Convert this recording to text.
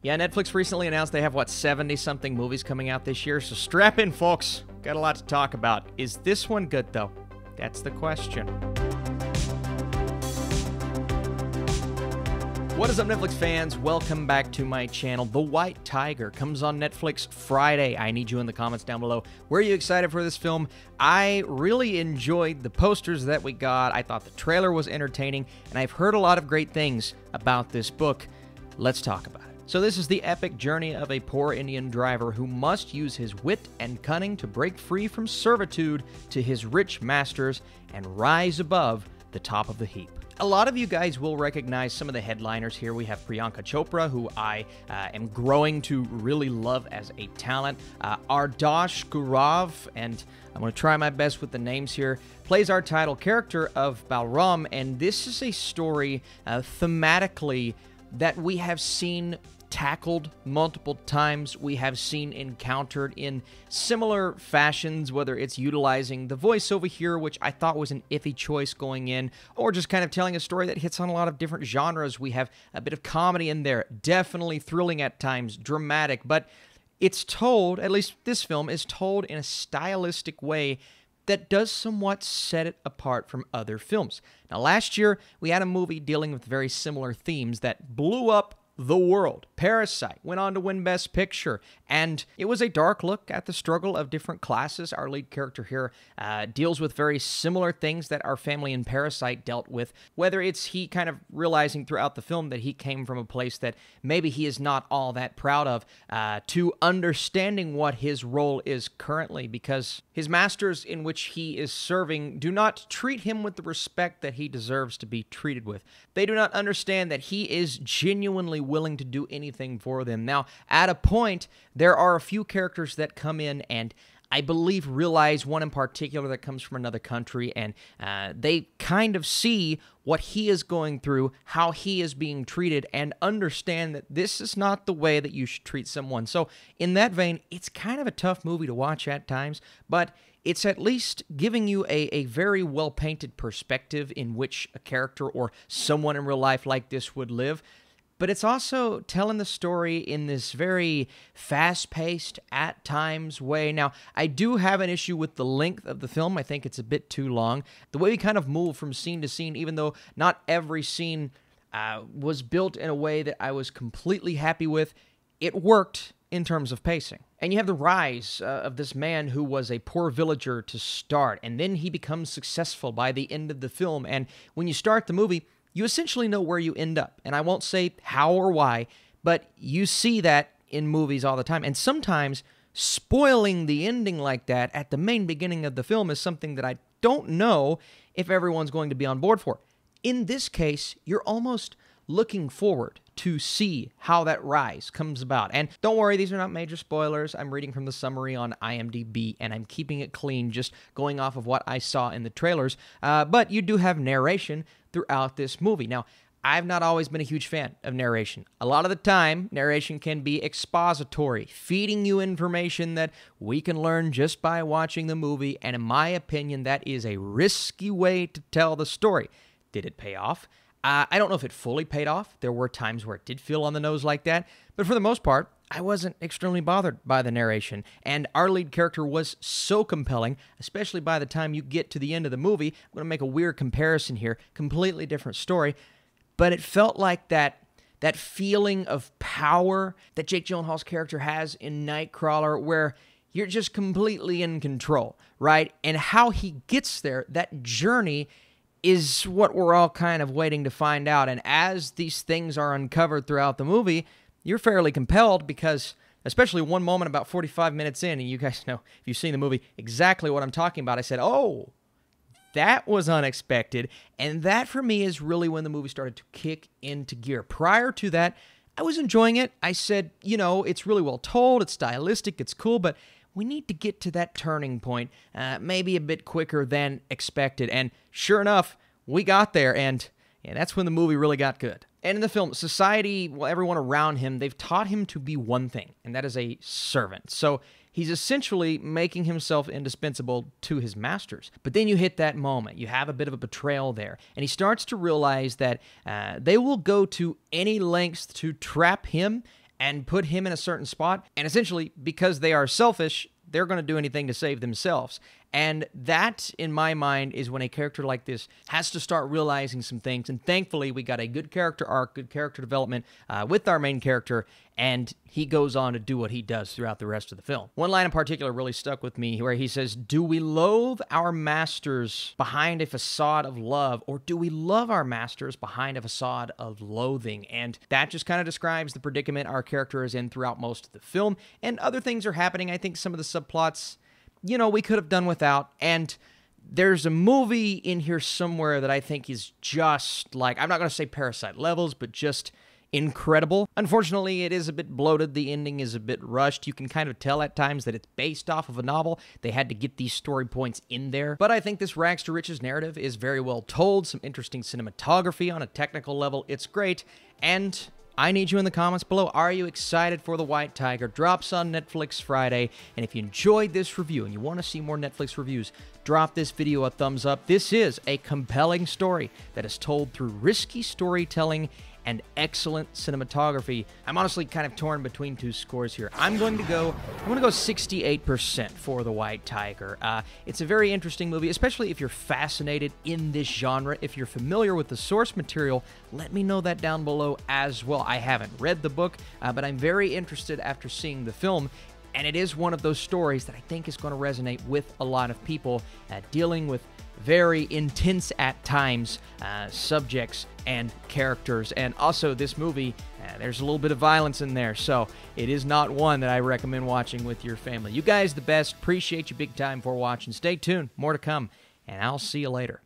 Yeah, Netflix recently announced they have, 70-something movies coming out this year, so strap in, folks. Got a lot to talk about. Is this one good, though? That's the question. What is up, Netflix fans? Welcome back to my channel. The White Tiger comes on Netflix Friday. I need you in the comments down below. Were you excited for this film? I really enjoyed the posters that we got. I thought the trailer was entertaining, and I've heard a lot of great things about this book. Let's talk about it. So this is the epic journey of a poor Indian driver who must use his wit and cunning to break free from servitude to his rich masters and rise above the top of the heap. A lot of you guys will recognize some of the headliners here. We have Priyanka Chopra, who I am growing to really love as a talent. Ardosh Gaurav, and I'm going to try my best with the names here, plays our title character of Balram, and this is a story thematically that we have seen tackled multiple times. We have seen encountered in similar fashions, whether it's utilizing the voiceover here, which I thought was an iffy choice going in, or just kind of telling a story that hits on a lot of different genres. We have a bit of comedy in there, definitely thrilling at times, dramatic, but it's told, at least this film is told in a stylistic way that does somewhat set it apart from other films. Now, last year, we had a movie dealing with very similar themes that blew up the world. Parasite went on to win Best Picture, and it was a dark look at the struggle of different classes. Our lead character here deals with very similar things that our family in Parasite dealt with, whether it's he kind of realizing throughout the film that he came from a place that maybe he is not all that proud of, to understanding what his role is currently, because his masters in which he is serving do not treat him with the respect that he deserves to be treated with. They do not understand that he is genuinely willing to do anything for them. Now, at a point, there are a few characters that come in and I believe realize, one in particular that comes from another country, and they kind of see what he is going through, how he is being treated, and understand that this is not the way that you should treat someone. So in that vein, it's kind of a tough movie to watch at times, but it's at least giving you a very well-painted perspective in which a character or someone in real life like this would live. But it's also telling the story in this very fast-paced, at times way. Now, I do have an issue with the length of the film. I think it's a bit too long. The way we kind of move from scene to scene, even though not every scene was built in a way that I was completely happy with, it worked in terms of pacing. And you have the rise of this man who was a poor villager to start, and then he becomes successful by the end of the film. And when you start the movie, you essentially know where you end up. And I won't say how or why, but you see that in movies all the time. And sometimes spoiling the ending like that at the main beginning of the film is something that I don't know if everyone's going to be on board for. In this case, you're almost looking forward to see how that rise comes about. And don't worry, these are not major spoilers. I'm reading from the summary on IMDb, and I'm keeping it clean, just going off of what I saw in the trailers. But you do have narration throughout this movie. Now, I've not always been a huge fan of narration. A lot of the time, narration can be expository, feeding you information that we can learn just by watching the movie, and in my opinion, that is a risky way to tell the story. Did it pay off? I don't know if it fully paid off. There were times where it did feel on the nose like that, but for the most part, I wasn't extremely bothered by the narration, and our lead character was so compelling, especially by the time you get to the end of the movie. I'm going to make a weird comparison here, completely different story, but it felt like that feeling of power that Jake Gyllenhaal's character has in Nightcrawler, where you're just completely in control, right? And how he gets there, that journey, is what we're all kind of waiting to find out. And as these things are uncovered throughout the movie, you're fairly compelled because, especially one moment about 45 minutes in, and you guys know, if you've seen the movie, exactly what I'm talking about. I said, oh, that was unexpected. And that, for me, is really when the movie started to kick into gear. Prior to that, I was enjoying it. I said, you know, it's really well told, it's stylistic, it's cool, but we need to get to that turning point maybe a bit quicker than expected. And sure enough, we got there, and that's when the movie really got good. And in the film, society, well, everyone around him, they've taught him to be one thing, and that is a servant. So he's essentially making himself indispensable to his masters. But then you hit that moment. You have a bit of a betrayal there. And he starts to realize that they will go to any lengths to trap him and put him in a certain spot. And essentially, because they are selfish, they're going to do anything to save themselves. And that, in my mind, is when a character like this has to start realizing some things. And thankfully, we got a good character arc, good character development with our main character, and he goes on to do what he does throughout the rest of the film. One line in particular really stuck with me, where he says, "Do we loathe our masters behind a facade of love, or do we love our masters behind a facade of loathing?" And that just kind of describes the predicament our character is in throughout most of the film. And other things are happening. I think some of the subplots, you know, we could have done without. And there's a movie in here somewhere that I think is just like, I'm not going to say Parasite levels, but just incredible. Unfortunately, it is a bit bloated. The ending is a bit rushed. You can kind of tell at times that it's based off of a novel. They had to get these story points in there. But I think this rags to riches narrative is very well told. Some interesting cinematography on a technical level. It's great. And I need you in the comments below. Are you excited for The White Tiger? Drops on Netflix Friday. And if you enjoyed this review and you want to see more Netflix reviews, drop this video a thumbs up. This is a compelling story that is told through risky storytelling and excellent cinematography. I'm honestly kind of torn between two scores here. I'm going to go 68% for The White Tiger. It's a very interesting movie, especially if you're fascinated in this genre. If you're familiar with the source material, let me know that down below as well. I haven't read the book, but I'm very interested after seeing the film. And it is one of those stories that I think is going to resonate with a lot of people dealing with very intense at times subjects and characters. And also this movie, there's a little bit of violence in there, so it is not one that I recommend watching with your family. You guys the best. Appreciate you big time for watching. Stay tuned. More to come, and I'll see you later.